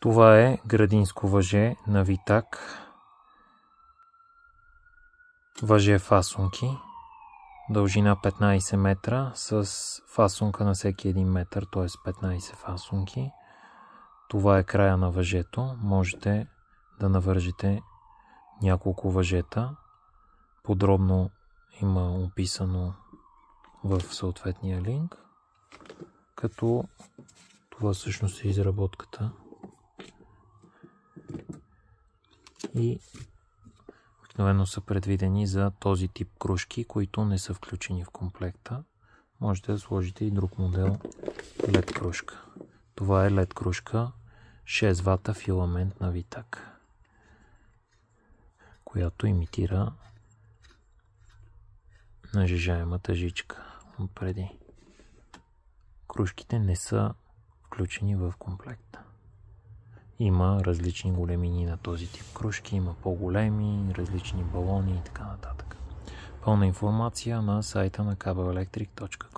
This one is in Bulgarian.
Това е градинско въже на Витак. Въже фасунки. Дължина 15 метра с фасунка на всеки 1 метър, т.е. 15 фасунки. Това е края на въжето. Можете да навържете няколко въжета. Подробно има описано в съответния линк. Като това всъщност е изработката. И обикновено са предвидени за този тип кружки, които не са включени в комплекта. Можете да сложите и друг модел LED кружка. Това е LED кружка 6 вата филамент на Витак, която имитира нажежаемата жичка отпреди. Кружките не са включени в комплекта. Има различни големини на този тип кружки, има по-големи, различни балони и така нататък. Пълна информация на сайта на cabelectric.com.